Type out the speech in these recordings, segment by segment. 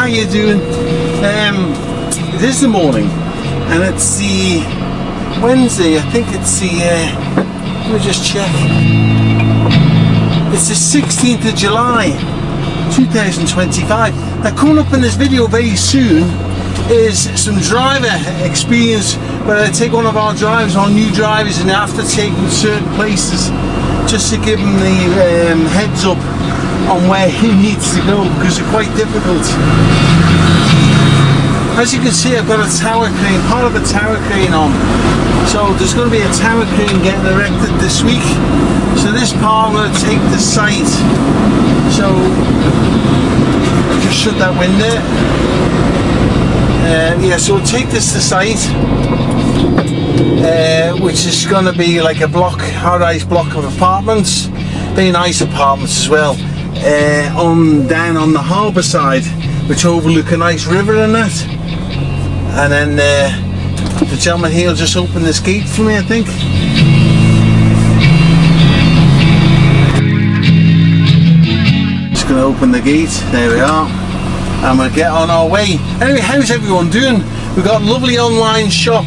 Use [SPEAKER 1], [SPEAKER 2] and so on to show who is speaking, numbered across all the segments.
[SPEAKER 1] you doing? It is the morning, and it's the Wednesday. I think it's the. Let me just check. It's the 16th of July, 2025. Now, coming up in this video very soon is some driver experience where I take one of our drivers, our new drivers, and after taking certain places, just to give them the heads up on where he needs to go, because they're quite difficult. As you can see, I've got a tower crane, part of a tower crane on. So there's going to be a tower crane getting erected this week. So this part I'm going to take the site. So just shut that window. Yeah, so we'll take this to site, which is going to be like a block, high-rise block of apartments, very nice apartments as well, down on the harbour side, which overlook a nice river and that. And then the gentleman here will just open this gate for me, I think. Just going to open the gate, there we are. And we'll get on our way. Anyway, how's everyone doing? We've got a lovely online shop,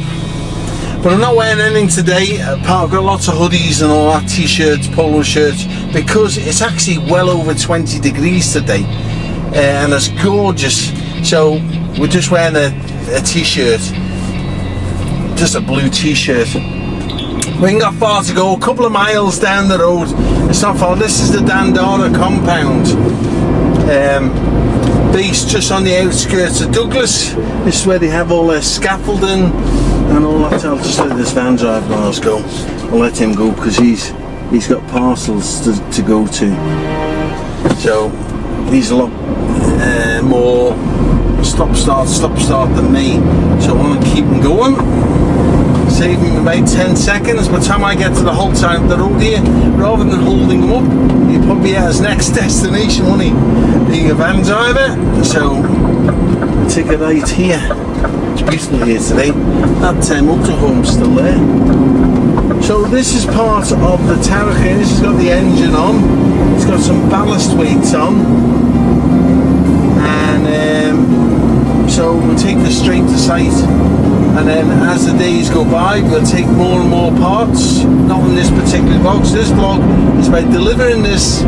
[SPEAKER 1] but I'm not wearing anything today. I've got lots of hoodies and all that, t-shirts, polo shirts, because it's actually well over 20 degrees today, and it's gorgeous. So we're just wearing a t-shirt, just a blue t-shirt. We ain't got far to go, a couple of miles down the road. It's not far. This is the Dandara compound. Based just on the outskirts of Douglas. This is where they have all their scaffolding and all that. I'll just let this van driver go. I'll let him go because he's got parcels to go to. So he's a lot more stop start than me. So I want to keep him going. Save him about 10 seconds. By the time I get to the whole time of the road here, rather than holding him up, he'll probably be at his next destination, won't he? Being a van driver. So I'll take a right here. It's beautiful here today. That motorhome's still there. So this is part of the tower crane. This has got the engine on. It's got some ballast weights on. And so we'll take this straight to site. And then as the days go by, we'll take more and more parts. Not in this particular vlog. So this vlog is about delivering this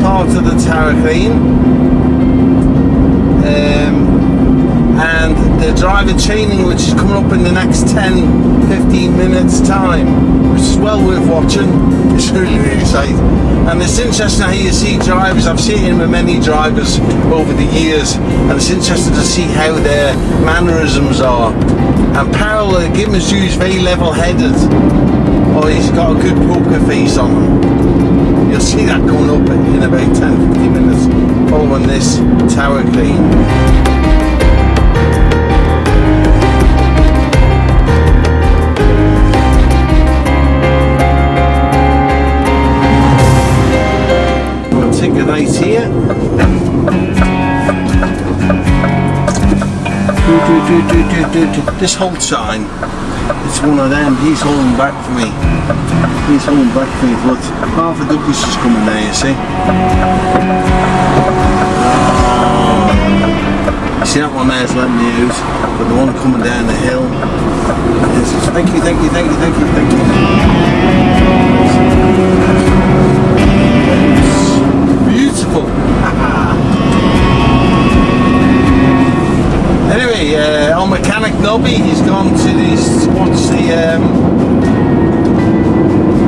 [SPEAKER 1] part of the tower crane, and the driver training, which is coming up in the next 10-15 minutes time, which is well worth watching. It's really exciting, and it's interesting how you see drivers. I've seen with many drivers over the years, and it's interesting to see how their mannerisms are. And parallel, Gibbons is very level-headed, or he's got a good poker face on him. You'll see that going up in about 10-15 minutes following this tower crane. We'll take a right here. This hold sign, it's one of them. He's holding back for me. He's holding back for me, but half of Douglas is coming there, you see. You see that one there's letting me out, but the one coming down the hill is, thank you. Beautiful. Anyway, our mechanic Nobby, he's gone to these, what's the,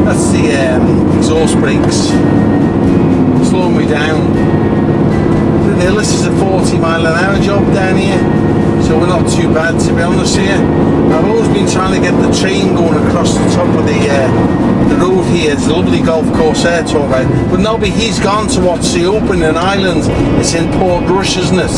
[SPEAKER 1] that's the exhaust brakes, slowing me down. This is a 40-mile-an-hour job down here, so we're not too bad, to be honest here. I've always been trying to get the train going across the top of the road here. It's a lovely golf course there to talk about. But Nobby, he's gone to watch the Opening Island. It's in Port Rush, isn't it?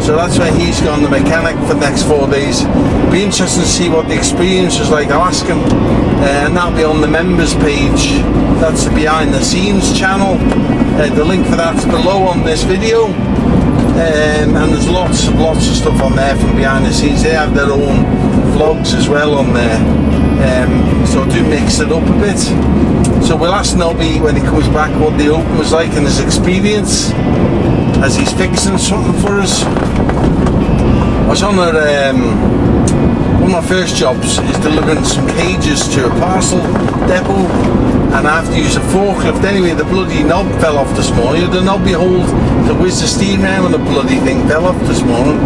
[SPEAKER 1] So that's where he's gone, the mechanic, for the next 4 days. Be interesting to see what the experience is like. I'll ask him, and that'll be on the members page. That's the behind the scenes channel. The link for that's below on this video. And there's lots of stuff on there from behind the scenes. They have their own vlogs as well on there. So do mix it up a bit. So we'll ask Nobby when he comes back what the Open was like and his experience. as he's fixing something for us. I was on one of my first jobs is delivering some cages to a parcel depot, and I have to use a forklift. Anyway, the bloody knob fell off this morning. The knob behold to whiz the steam round, and the bloody thing fell off this morning.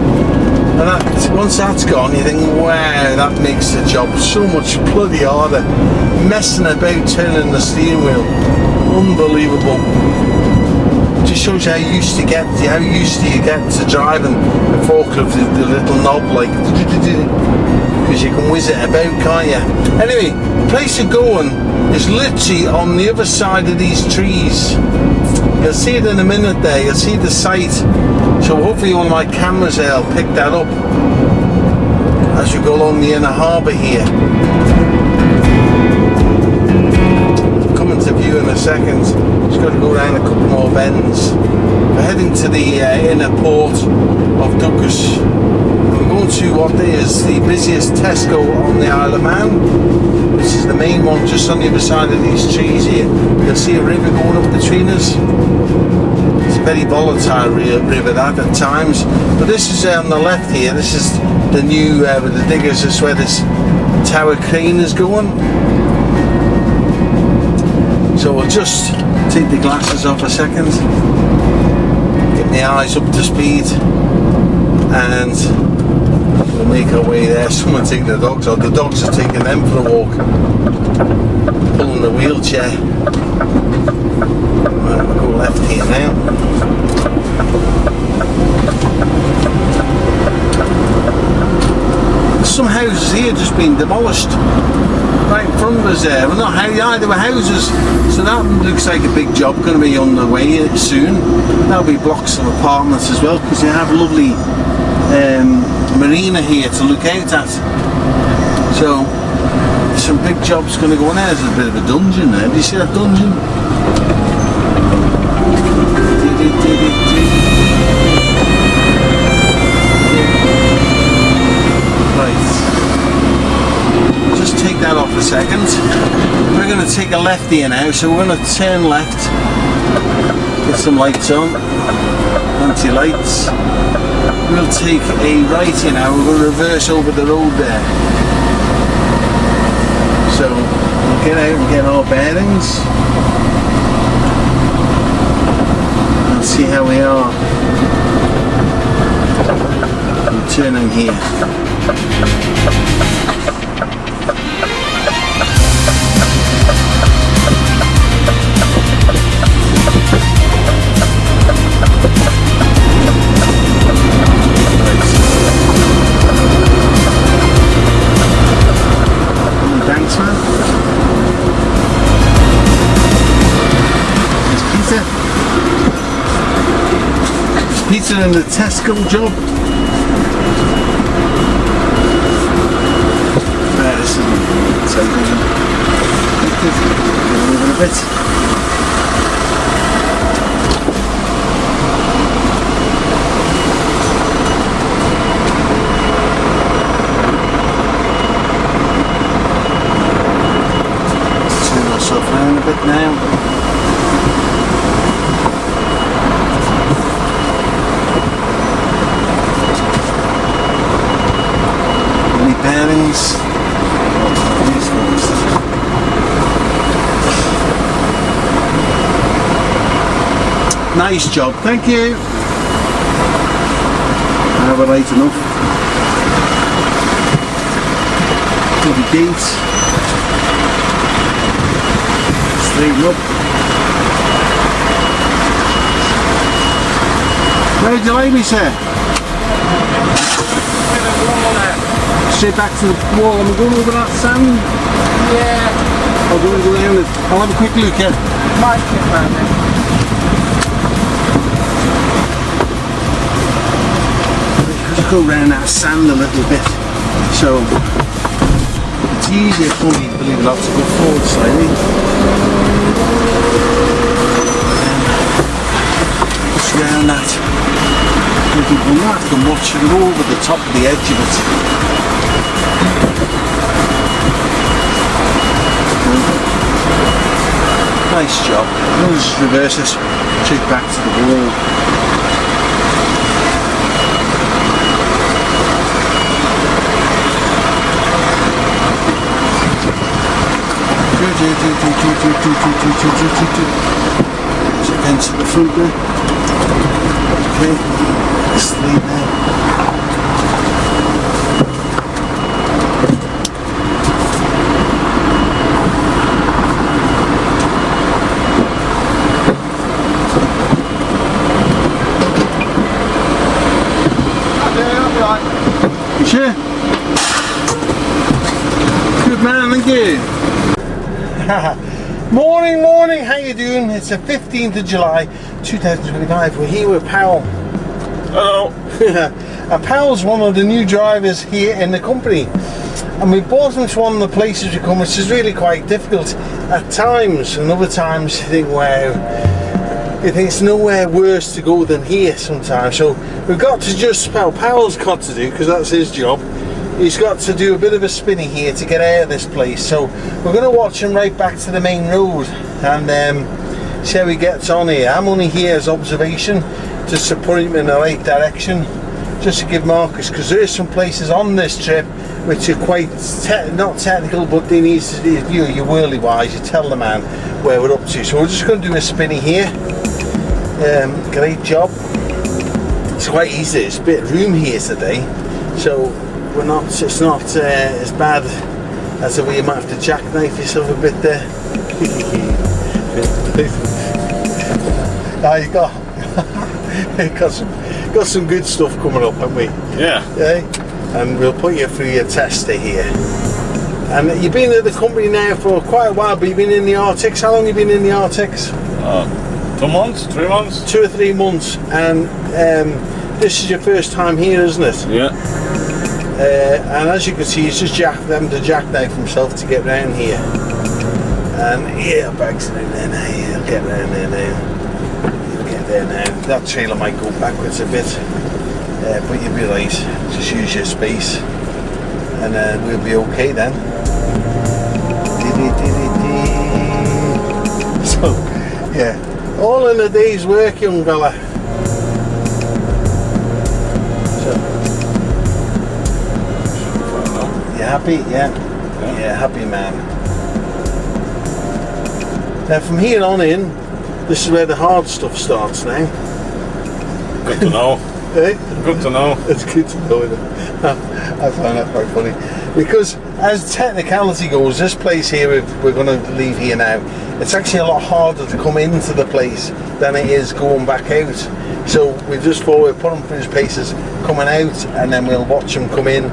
[SPEAKER 1] And once that's gone, you think, wow, that makes the job so much bloody harder. Messing about turning the steering wheel, unbelievable. Just shows you how used you get to driving a forklift with the little knob, like, because you can whiz it about, can't you? Anyway, the place you're going is literally on the other side of these trees. You'll see it in a minute there, you'll see the site. So hopefully one of my cameras there will pick that up as we go along the inner harbour here. Coming to view in a second. Just got to go around a couple more bends. We're heading to the inner port of Douglas. We're going to what is the busiest Tesco on the Isle of Man. This is the main one, just on the other side of these trees here. You'll see a river going up between us. It's a very volatile river that at times. But this is on the left here. This is the new, with the diggers, this is where this tower crane is going. So we'll just take the glasses off a second, get my eyes up to speed, and we'll make our way there. Someone taking the dogs out. The dogs are taking them for a walk, pulling the wheelchair. Right, we'll go left here now. Some houses here just been demolished. Right in front of us there. Well, not how there were houses, so that looks like a big job going to be on the way soon. There'll be blocks of apartments as well, because they have a lovely marina here to look out at. So some big jobs going to go on there. There's a bit of a dungeon there. Do you see that dungeon? Just take that off a second. We're going to take a left here now, so we're going to turn left, get some lights on, anti-lights. We'll take a right here now, we're going to reverse over the road there. So we'll get out and get our bearings and see how we are. We'll turn in here. Thanks, man. There's Peter. There's Peter in the Tesco job. This is a bit. Around a bit now. Any bearings? These ones. Nice job, thank you. I have it right enough. To the gate. Straighten up. Where would you like me, sir? Straight back to the wall. Am I going over that sand? Yeah. I'll go and go down it. I'll have a quick look at it. Might get round it. Just go round that sand a little bit. So it's easier for me, believe it or not, to go forward slightly. Push around that. You can go not so much and go over the top of the edge of it. Nice job. We'll just reverse this straight back to the wall. There's a fence at the front there. Okay, let's leave there. Sure. Good man, thank you. Morning, how you doing? It's the 15th of July 2025. We're here with Powell.
[SPEAKER 2] Hello.
[SPEAKER 1] And Powell's one of the new drivers here in the company. And we brought him to one of the places we come, which is really quite difficult at times, and other times you think, wow, you think it's nowhere worse to go than here sometimes. So we've got to just, well, Powell's got to do, because that's his job, he's got to do a bit of a spinny here to get out of this place. So we're going to watch him right back to the main road and see how he gets on here. I'm only here as observation, just to put him in the right direction, just to give markers, because there is some places on this trip which are quite not technical, but they need to, you're whirly wise, you tell the man where we're up to. So we're just going to do a spinny here. Great job. It's quite easy, it's a bit of room here today, so we're not, it's not as bad as the way you might have to jackknife yourself a bit there. Now you got some good stuff coming up, haven't we?
[SPEAKER 2] Yeah.
[SPEAKER 1] Okay? And we'll put you through your tester here. And you've been at the company now for quite a while, but you've been in the Arctics. How long have you been in the Arctics?
[SPEAKER 2] 2 months, 3 months?
[SPEAKER 1] 2 or 3 months. And this is your first time here, isn't it?
[SPEAKER 2] Yeah.
[SPEAKER 1] And as you can see, he's just having to jackknife himself to get round here. And yeah, bags in there now. He'll get round there now. He'll get there now. That trailer might go backwards a bit, but you'll be right. Just use your space, and we'll be okay then. So, yeah, all in a day's work, young fella. You happy? Yeah. Yeah, happy man. Now from here on in, this is where the hard stuff starts now.
[SPEAKER 2] Good to know.
[SPEAKER 1] Eh?
[SPEAKER 2] Good to know.
[SPEAKER 1] It's good to know, isn't it? I find that quite funny. Because as technicality goes, this place here, we're going to leave here now, it's actually a lot harder to come into the place than it is going back out. So we just thought we'd put him through his paces coming out, and then we'll watch him come in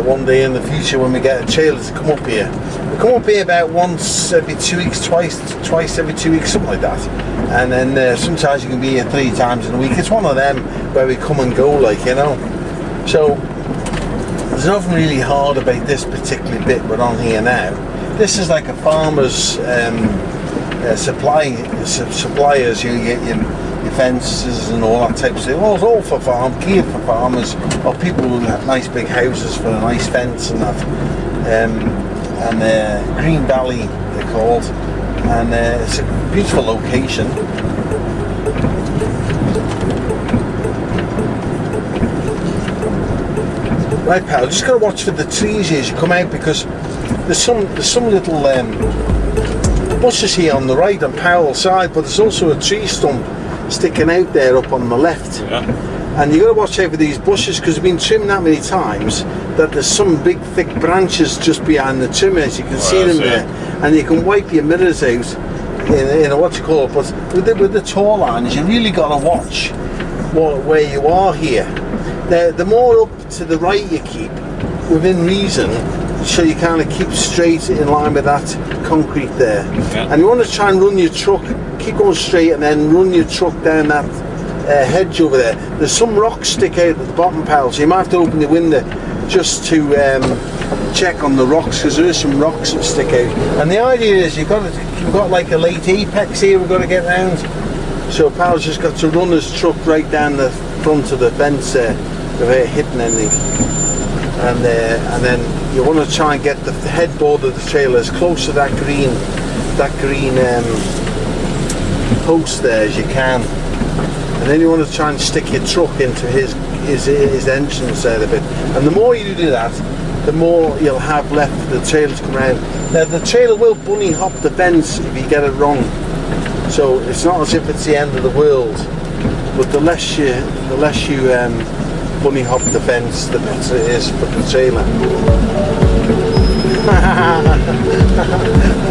[SPEAKER 1] one day in the future when we get a trailer to come up here. We come up here about once every 2 weeks, twice every 2 weeks, something like that. And then sometimes you can be here 3 times in a week. It's one of them where we come and go, like, you know. So there's nothing really hard about this particular bit we're on here now. This is like a farmer's suppliers. You get your fences and all that type of stuff. Well, it's all for geared for farmers or people who have nice big houses for a nice fence and that. And Green Valley they're called, and it's a beautiful location. Right, pal, just gotta watch for the trees here as you come out, because there's some little bushes here on the right on Powell's side, but there's also a tree stump sticking out there up on the left.
[SPEAKER 2] Yeah.
[SPEAKER 1] And you got to watch out for these bushes, because they've been trimmed that many times that there's some big thick branches just behind the trim, as you can see them there, and you can wipe your mirrors out in a what you call it. But with the tour lines, you really got to watch where you are here. Now, the more up to the right you keep, within reason, so you kind of keep straight in line with that concrete there.
[SPEAKER 2] Yeah.
[SPEAKER 1] And you want to try and run your truck, keep going straight, and then run your truck down that hedge over there. There's some rocks stick out at the bottom, pal, so you might have to open the window just to check on the rocks, because there is some rocks that stick out. And the idea is you've got like a late apex here we've got to get round. So pal's just got to run his truck right down the front of the fence there without hitting anything. And then you want to try and get the headboard of the trailer as close to that green post there as you can. And then you want to try and stick your truck into his entrance there a bit. And the more you do that, the more you'll have left for the trailer to come around. Now the trailer will bunny hop the fence if you get it wrong, so it's not as if it's the end of the world, but the less you bunny hop the fence, the better it is for the trailer.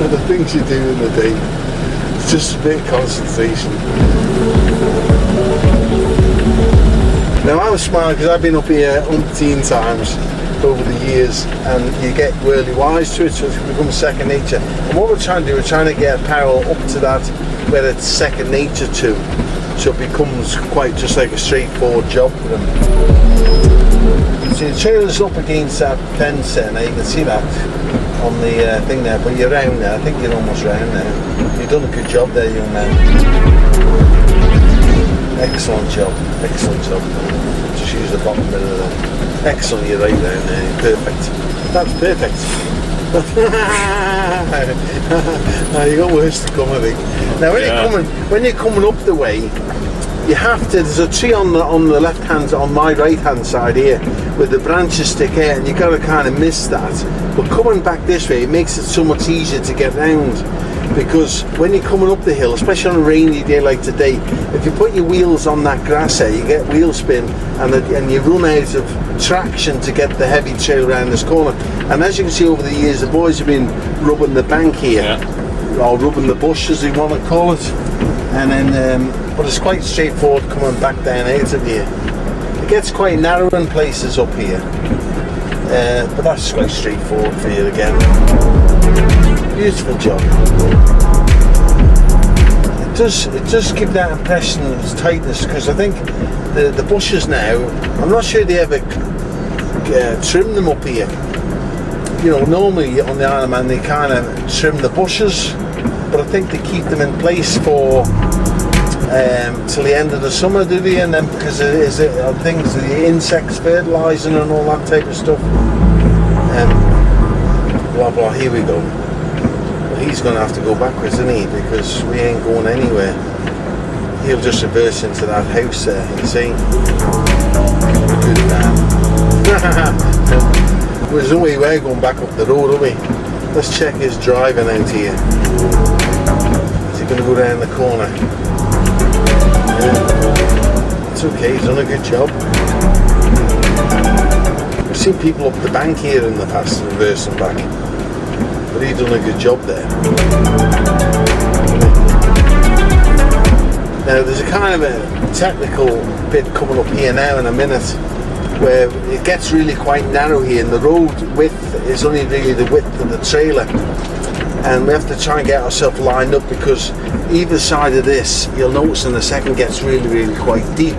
[SPEAKER 1] The things you do in the day, it's just a bit of concentration. Now I was smiling because I've been up here umpteen times over the years, and you get really wise to it, so it becomes second nature. And what we're trying to do, we're trying to get a parallel up to that where it's second nature to, so it becomes quite just like a straightforward job for them. So the trailer's up against that fence there, now you can see that on the thing there, but you're round there. I think you're almost round there. You've done a good job there, young man. Excellent job, excellent job. Just use the bottom bit of that. Excellent, you're right down there, perfect. That's perfect. You got worse to come, I think. Now when you're coming up the way, you have to, there's a tree on the left hand, on my right hand side here, where the branches stick out, and you've got to kind of miss that. But coming back this way, it makes it so much easier to get round, because when you're coming up the hill, especially on a rainy day like today, if you put your wheels on that grass there, you get wheel spin, and you run out of traction to get the heavy trail around this corner. And as you can see over the years, the boys have been rubbing the bank here, or rubbing the bush as they want to call it, and then but it's quite straightforward coming back down out of here. It gets quite narrow in places up here, but that's quite straightforward for you again. Beautiful job. It does give that impression of its tightness, because I think the bushes now, I'm not sure they ever trim them up here. You know, normally on the Isle of Man they kind of trim the bushes, but I think they keep them in place for till the end of the summer, do they? And then because of things, the insects fertilising and all that type of stuff. Blah blah. Here we go. Well, he's going to have to go backwards, isn't he? Because we ain't going anywhere. He'll just reverse into that house there. You see? Good man. There's no way we're going back up the road, are we? Let's check his driving out here. Is he going to go down the corner? It's okay, he's done a good job. I've seen people up the bank here in the past reversing back, but he's done a good job there. Now there's a kind of a technical bit coming up here now in a minute, where it gets really quite narrow here, and the road width is only really the width of the trailer, and we have to try and get ourselves lined up, because either side of this, you'll notice in a second, gets really quite deep.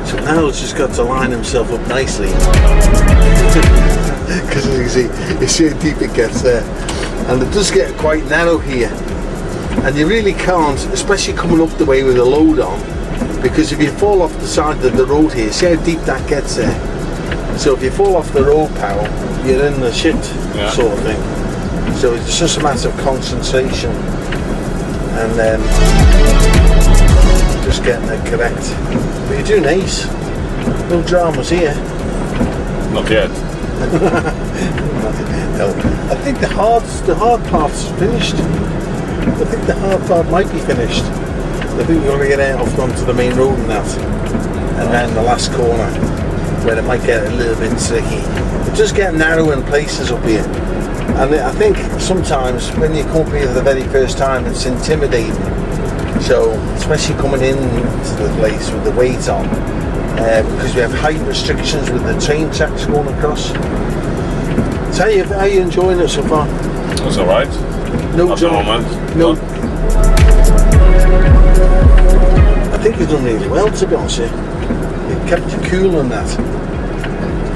[SPEAKER 1] So now he's just got to line himself up nicely, because as you see how deep it gets there, and it does get quite narrow here, and you really can't, especially coming up the way with a load on, because if you fall off the side of the road here, see how deep that gets there. So if you fall off the road, pal, you're in the shit, sort of thing. So it's just a matter of concentration, and then just getting it correct. But you're doing ace. No dramas here.
[SPEAKER 2] Not yet.
[SPEAKER 1] No. I think the hard part's finished. I think the hard part might be finished. I think we're going to get out off onto the main road and that, and then the last corner where it might get a little bit tricky. It does get narrow in places up here, and I think sometimes when you come up here for the very first time, it's intimidating. So especially coming into the place with the weight on, because we have height restrictions with the train tracks going across. So how are you enjoying it so far?
[SPEAKER 2] That's alright.
[SPEAKER 1] No
[SPEAKER 2] At the moment.
[SPEAKER 1] No. I think you've done really well, to be honest with you. You've kept you cool on that.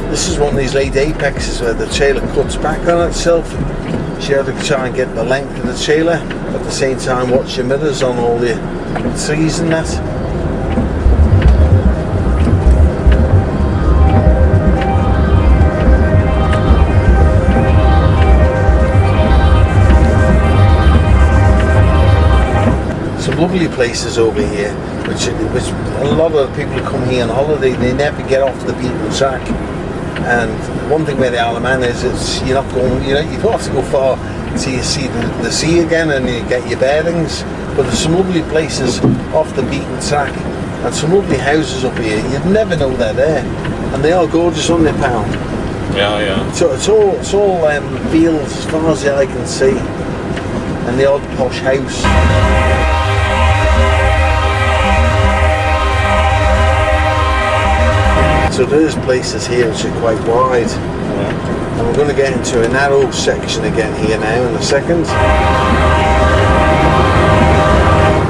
[SPEAKER 1] This is one of these late apexes where the trailer cuts back on itself. So you have to try and get the length of the trailer, at the same time watch your mirrors on all the trees and that. Lovely places over here, which a lot of people who come here on holiday, they never get off the beaten track. And one thing with the Isle of Man is you're not going, you don't have to go far till you see the sea again and you get your bearings. But there's some lovely places off the beaten track and some lovely houses up here. You'd never know they're there, and they are gorgeous, aren't they, pal?
[SPEAKER 2] Yeah.
[SPEAKER 1] So it's all fields as far as the eye can see, and the odd posh house. So there's places here which are quite wide, and we're going to get into a narrow section again here now in a second.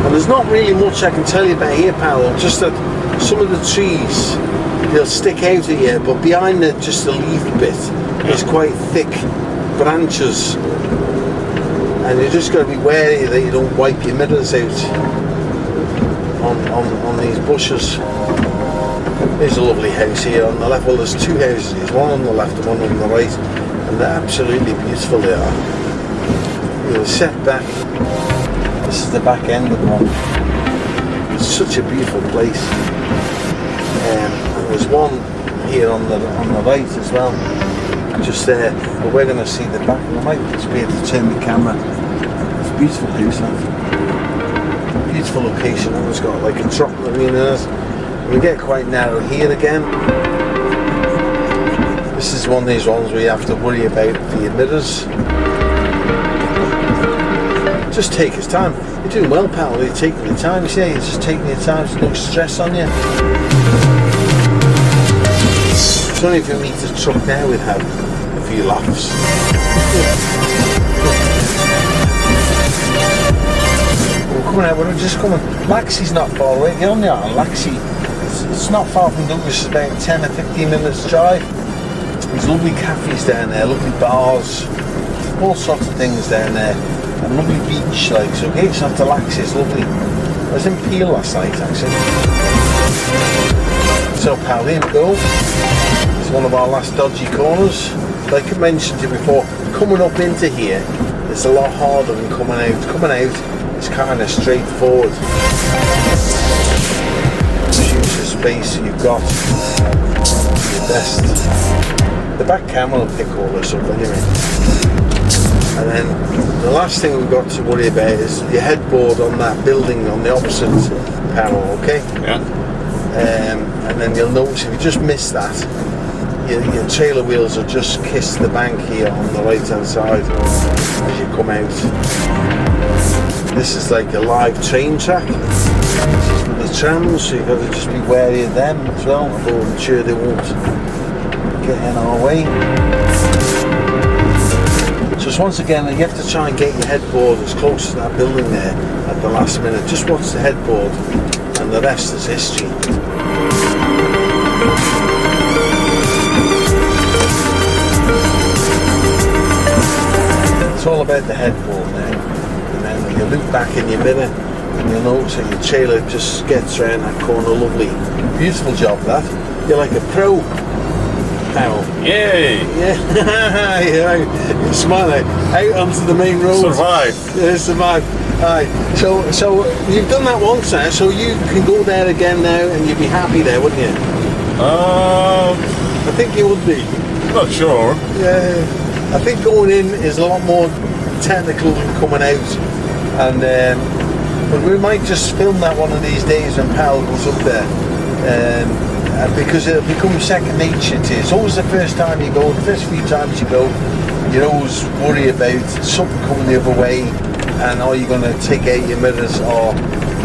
[SPEAKER 1] And there's not really much I can tell you about here, pal, just that some of the trees, they'll stick out at you, but behind it, just the leaf bit, there's quite thick branches, and you just got to be wary that you don't wipe your mirrors out on these bushes. There's a lovely house here on the left. Well, there's two houses. There's one on the left and one on the right, and they're absolutely beautiful. They are. You'll set back. This is the back end of one. It's such a beautiful place. And there's one here on the right as well, just there. But we're going to see the back. I might just be able to turn the camera. It's a beautiful house, that. Beautiful location. And it's got like a drop marine in it. We get quite narrow here again. This is one of these ones where you have to worry about for your mirrors. Just take his time. You're doing well, pal. You're taking your time. You see, you're just taking your time. There's no stress on you. It's only if you meet the truck now we'd have a few laughs. We're coming out. We're just coming. Laxey's not far away. Get on the island, Laxey. It's not far from Douglas, it's about 10 or 15 minutes drive. There's lovely cafes down there, lovely bars, all sorts of things down there, and lovely beach like, so get yourself to Laxey, it's lovely. I was in Peel last night actually. So pal, here we go. It's one of our last dodgy corners. Like I mentioned to you before, coming up into here, it's a lot harder than coming out. Coming out, it's kind of straightforward. Space you've got your best. The back camera will pick all this up anyway. And then the last thing we've got to worry about is your headboard on that building on the opposite panel, okay?
[SPEAKER 2] Yeah.
[SPEAKER 1] And then you'll notice if you just miss that, your trailer wheels will just kiss the bank here on the right hand side as you come out. This is like a live train track. The trams, so you've got to just be wary of them as well, although I'm sure they won't get in our way. Just once again, you have to try and get your headboard as close to that building there at the last minute. Just watch the headboard and the rest is history. It's all about the headboard now, and then when you look back in your mirror, and you'll notice that your trailer just gets around that corner lovely. Beautiful job that. You're like a pro now.
[SPEAKER 2] Yay!
[SPEAKER 1] Yeah. You're smiling. Out onto the main road.
[SPEAKER 2] Survive.
[SPEAKER 1] Yeah, survive. Alright. So you've done that once now, so you can go there again now and you'd be happy there, wouldn't you? I think you would be.
[SPEAKER 2] Not sure.
[SPEAKER 1] Yeah. I think going in is a lot more technical than coming out. And but we might just film that one of these days when Pal goes up there, because it'll become second nature to you. It's always the first time you go, the first few times you go, you always worry about something coming the other way, and are you going to take out your mirrors or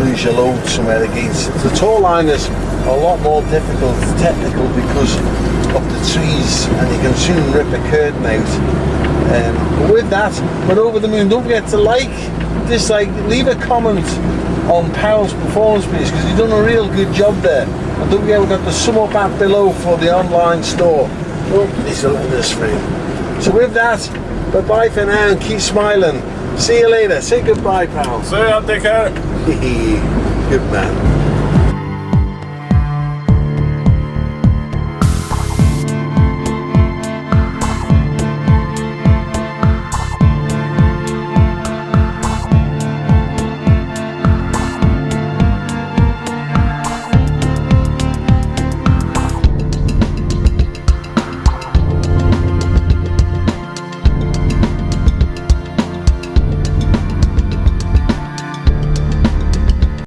[SPEAKER 1] lose your load somewhere against it. The tow liners are a lot more difficult, technical, because of the trees, and you can soon rip a curtain out. But with that, we're over the moon. Don't forget to leave a comment on Powell's performance please, because you've done a real good job there. And don't forget, we've got the sum up app below for the online store. Oh, he's a little screen. So with that, bye for now and keep smiling. See you later. Say goodbye, pal.
[SPEAKER 2] See ya, take care.
[SPEAKER 1] Good man.